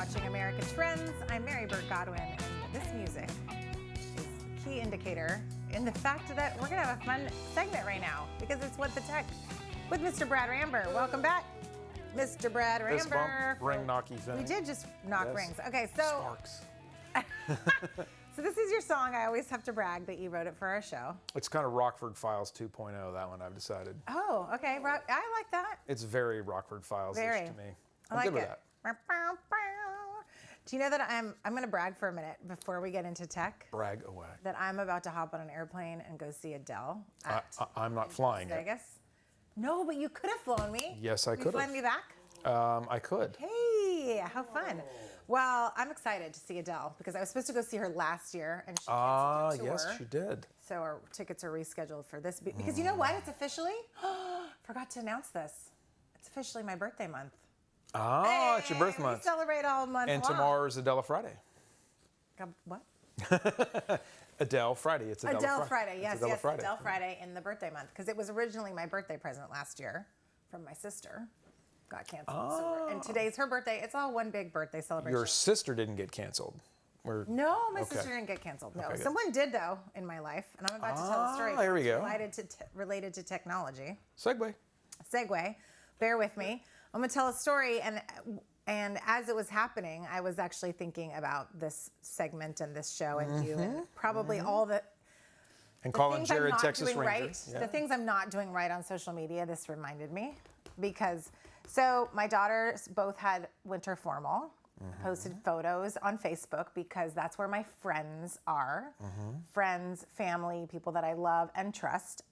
watching American Trends. I'm Mary Burt-Godwin, and this music is the key indicator in the fact that we're gonna have a fun segment right now because it's What the Tech with Mr. Brad Rambur. Welcome back, Mr. Brad Rambur. Fist bump, ring knocky thing. We did just knock Yes. rings. Okay, so Sparks. so this is your song. I always have to brag that you wrote it for our show. It's kind of Rockford Files 2.0, that one I've decided. Oh, okay. I like that. It's very Rockford Files-ish Very. to me. I I'm like good with it. that. Do you know that I'm going to brag for a minute before we get into tech? Brag away. That I'm about to hop on an airplane and go see Adele I'm not flying Las it. Vegas. No, but you could have flown me. Yes, I could You flying have. me back? I could. Hey, how fun. Well, I'm excited to see Adele because I was supposed to go see her last year and she canceled her tour. Yes, she did. So our tickets are rescheduled for this. Because you know what? It's officially, forgot to announce this. It's officially my birthday month. Ah, it's your birth We month. celebrate all month And long. tomorrow's Adele Friday. What? Adele Friday. It's Adele Friday. Yes, Adele yes, Friday. Adele Friday in the birthday month because it was originally my birthday present last year from my sister. Got canceled. And today's her birthday. It's all one big birthday celebration. Your sister didn't get canceled. No, my sister didn't get canceled. No, Okay, good. someone did though in my life, and I'm about to tell a story. Here we go. Related to technology. Segue. Bear with me. I'm gonna tell a story, and as it was happening, I was actually thinking about this segment and this show and you, and probably all the And calling things I'm Jared not Texas doing Ranger. right. Yeah. The things I'm not doing right on social media. This reminded me because my daughters both had winter formal. Posted photos on Facebook because that's where my friends are. Friends, family, people that I love and trust,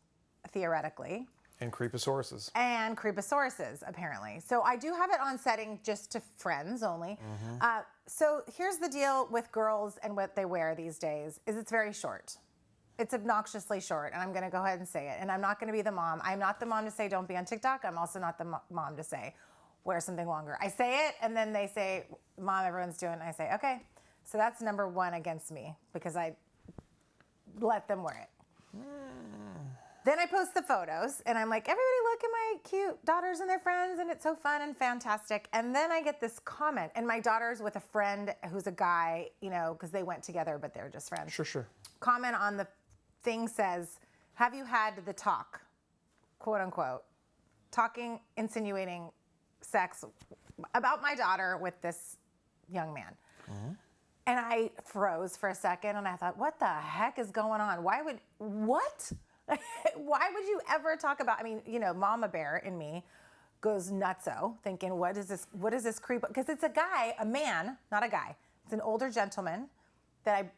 theoretically. And Creeposauruses. And Creeposauruses, apparently. So I do have it on setting just to friends only. So here's the deal with girls and what they wear these days is it's very short. It's obnoxiously short, and I'm gonna go ahead and say it. And I'm not gonna be the mom. I'm not the mom to say don't be on TikTok. I'm also not the mom to say wear something longer. I say it, and then they say, Mom, everyone's doing it. And I say, okay. So that's number one against me because I let them wear it. Then I post the photos, and I'm like, everybody look at my cute daughters and their friends, and it's so fun and fantastic. And then I get this comment, and my daughter's with a friend who's a guy, because they went together, but they're just friends. Sure. Comment on the thing says, have you had the talk, quote unquote, talking, insinuating sex about my daughter with this young man. And I froze for a second and I thought, what the heck is going on? What? Why would you ever talk about, Mama Bear in me goes nutso thinking, what is this creep? Because it's a man, not a guy. It's an older gentleman that I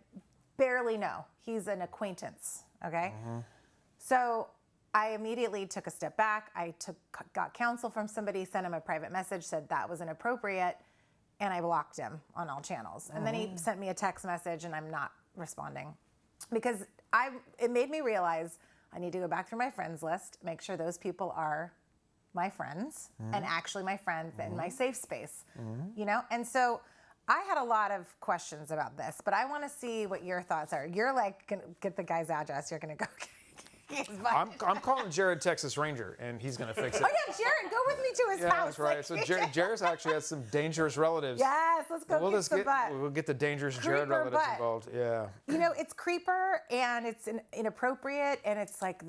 barely know. He's an acquaintance, okay? So I immediately took a step back. Got counsel from somebody, sent him a private message, said that was inappropriate, and I blocked him on all channels. And then he sent me a text message, and I'm not responding because it made me realize I need to go back through my friends list, make sure those people are my friends and actually my friends in my safe space, And so I had a lot of questions about this, but I want to see what your thoughts are. You're like, gonna get the guy's address. You're going to go. I'm calling Jared Texas Ranger, and he's going to fix it. Oh, yeah, Jared, go with me to his house. That's right. So Jared's actually has some dangerous relatives. Yes, let's go kick some butt. We'll get the dangerous Jared relatives involved. Yeah. It's creeper, and it's inappropriate, and it's like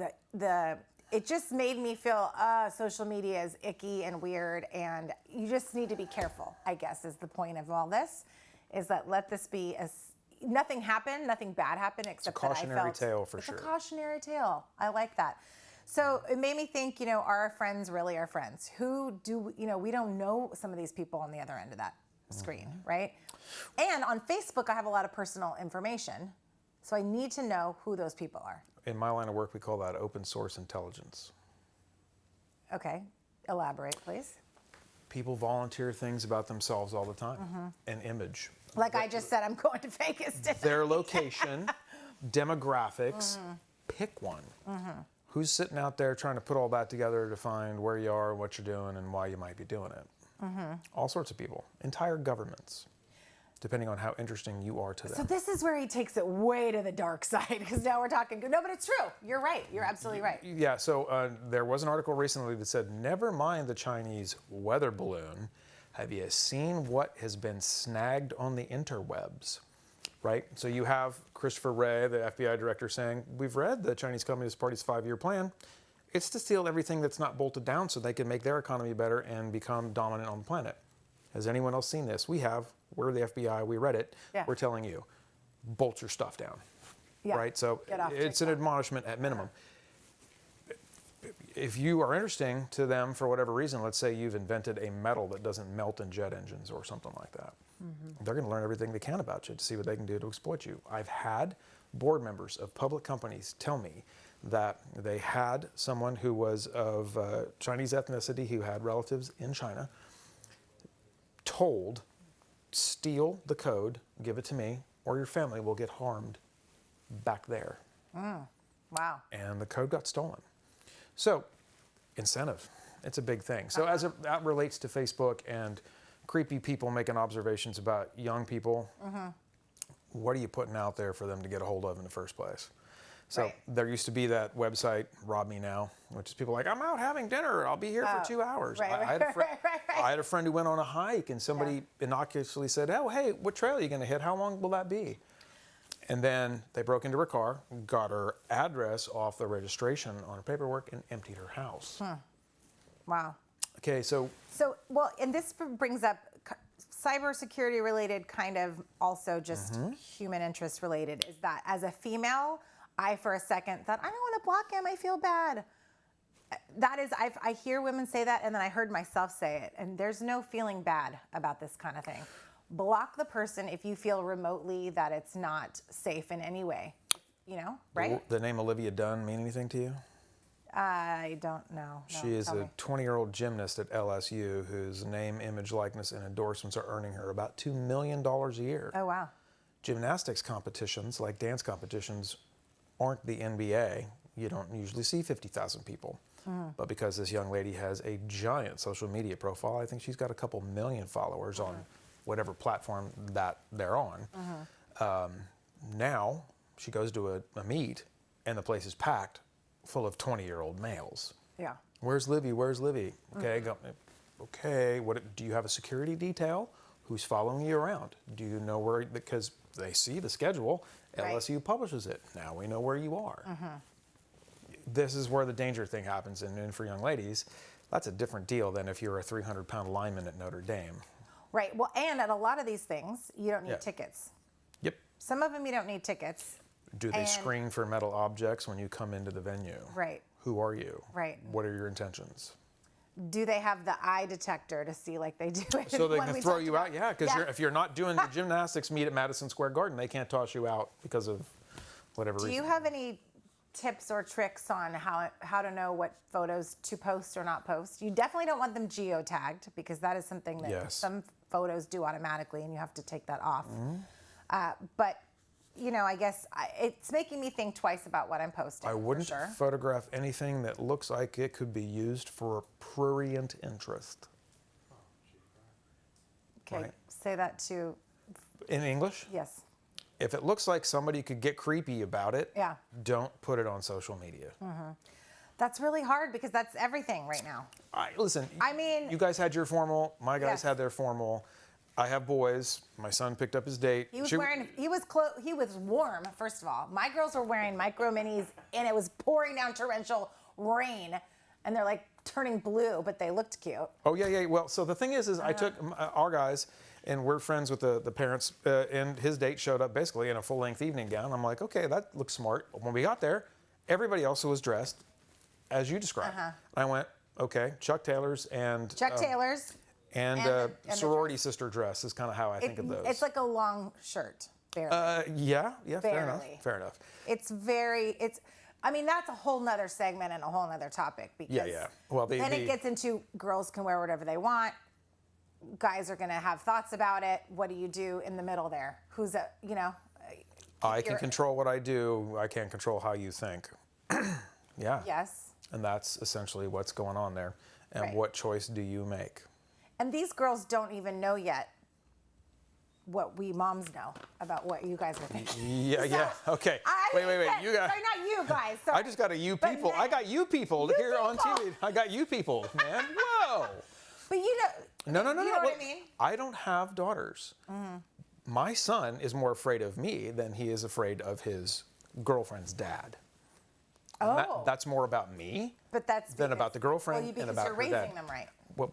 it just made me feel, social media is icky and weird, and you just need to be careful, I guess, is the point of all this, is that let this be nothing bad happened, except that I felt... It's a cautionary tale, for sure. It's a cautionary tale. I like that. So it made me think, are our friends really our friends? We don't know some of these people on the other end of that screen, right? And on Facebook, I have a lot of personal information, so I need to know who those people are. In my line of work, we call that open source intelligence. Okay, elaborate, please. People volunteer things about themselves all the time. An image. Like I just said, I'm going to Vegas tonight. Their location, demographics, pick one. Who's sitting out there trying to put all that together to find where you are, what you're doing, and why you might be doing it? All sorts of people. Entire governments. depending on how interesting you are to them. So this is where he takes it way to the dark side, because now we're talking, no, but it's true. You're right. You're absolutely right. Yeah, so there was an article recently that said, never mind the Chinese weather balloon. Have you seen what has been snagged on the interwebs? Right? So you have Christopher Wray, the FBI director, saying, we've read the Chinese Communist Party's 5-year plan. It's to steal everything that's not bolted down so they can make their economy better and become dominant on the planet. Has anyone else seen this? We have. We're the FBI. We read it. Yeah. We're telling you, bolt your stuff down. Yeah. Right? So it's an admonishment at minimum. If you are interesting to them for whatever reason, let's say you've invented a metal that doesn't melt in jet engines or something like that, they're going to learn everything they can about you to see what they can do to exploit you. I've had board members of public companies tell me that they had someone who was of Chinese ethnicity who had relatives in China told, steal the code, give it to me, or your family will get harmed back there. Wow. And the code got stolen. So, incentive, it's a big thing. So that relates to Facebook and creepy people making observations about young people, what are you putting out there for them to get a hold of in the first place? So there used to be that website, Rob Me Now, which is people like, I'm out having dinner, I'll be here for 2 hours. I had a friend who went on a hike and somebody innocuously said, oh, hey, what trail are you going to hit? How long will that be? And then they broke into her car, got her address off the registration on her paperwork, and emptied her house. Wow. Okay, so well, and this brings up cybersecurity related, kind of also just human interest related, is that as a female, I for a second thought, I don't want to block him, I feel bad. That is, I hear women say that, and then I heard myself say it, and there's no feeling bad about this kind of thing. Block the person if you feel remotely that it's not safe in any way, you know, right? The name Olivia Dunn mean anything to you? I don't know. No, she is a 20-year-old gymnast at LSU whose name, image, likeness, and endorsements are earning her about $2 million a year. Oh, wow. Gymnastics competitions, like dance competitions, aren't the NBA. You don't usually see 50,000 people. But because this young lady has a giant social media profile, I think she's got a couple million followers on whatever platform that they're on. Now she goes to a meet and the place is packed full of 20-year-old males. Yeah. Where's Livy? Where's Livy? Okay, okay. What do you have a security detail? Who's following you around? Do you know where? Because they see the schedule. LSU publishes it. Now we know where you are. This is where the danger thing happens, and for young ladies, that's a different deal than if you're a 300-pound lineman at Notre Dame. Right. Well, and at a lot of these things, you don't need tickets. Yep. Some of them you don't need tickets. Do they screen for metal objects when you come into the venue? Right. Who are you? Right. What are your intentions? Do they have the eye detector to see like they do it? So they can throw you out? Yeah, because if you're not doing the gymnastics meet at Madison Square Garden, they can't toss you out because of whatever reason. Do you have any tips or tricks on how to know what photos to post or not post? You definitely don't want them geotagged, because that is something that some photos do automatically, and you have to take that off. But you know, I guess it's making me think twice about what I'm posting. I wouldn't photograph anything that looks like it could be used for prurient interest. Okay, say that to... In English? Yes. If it looks like somebody could get creepy about it, don't put it on social media. That's really hard, because that's everything right now. Listen, I mean, you guys had your formal, my guys had their formal. I have boys. My son picked up his date. He was warm, first of all. My girls were wearing micro minis, and it was pouring down torrential rain, and they're like turning blue, but they looked cute. Oh yeah. Well, so the thing is I took our guys, and we're friends with the parents, and his date showed up basically in a full-length evening gown. I'm like, okay, that looks smart. When we got there, everybody else was dressed as you described. I went, okay, Chuck Taylors and and sorority sister dress is kind of how I think of those. It's like a long shirt, barely. Yeah, fair enough. I mean, that's a whole nother segment and a whole nother topic, because Well, then it gets into girls can wear whatever they want. Guys are going to have thoughts about it. What do you do in the middle there? I can control what I do. I can't control how you think. Yes. And that's essentially what's going on there. And what choice do you make? And these girls don't even know yet what we moms know about what you guys are thinking. Okay. Wait. You got. Sorry, not you guys. Sorry. I just got a you people. I got you people here on TV. I got you people, man. Whoa. But you don't. No. You know what Well, I mean? I don't have daughters. My son is more afraid of me than he is afraid of his girlfriend's dad. And Oh. that's more about me But that's than about the girlfriend because and about you're her raising dad. them right. Well,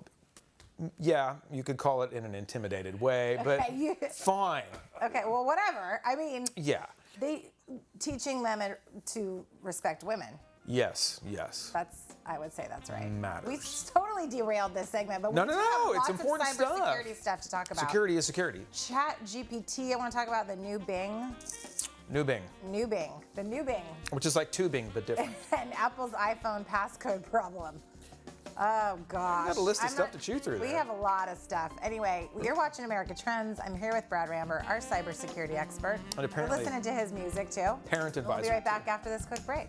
yeah, you could call it in an intimidated way, but fine. Okay, well, whatever. I mean, Yeah. they teaching them to respect women. Yes. I would say that's right. Matters. We totally derailed this segment, but No, we do have it's lots important of stuff. cybersecurity stuff to talk about. Security is security. Chat GPT. I want to talk about the new Bing. New Bing, The new Bing, which is like tubing but different. and Apple's iPhone passcode problem. Oh gosh. You got a list of stuff to chew through We there. have a lot of stuff. Anyway, you're watching America Trends. I'm here with Brad Rambur, our cybersecurity expert. And apparently We're listening to his music too. Parent We'll advisor. be right back after this quick break.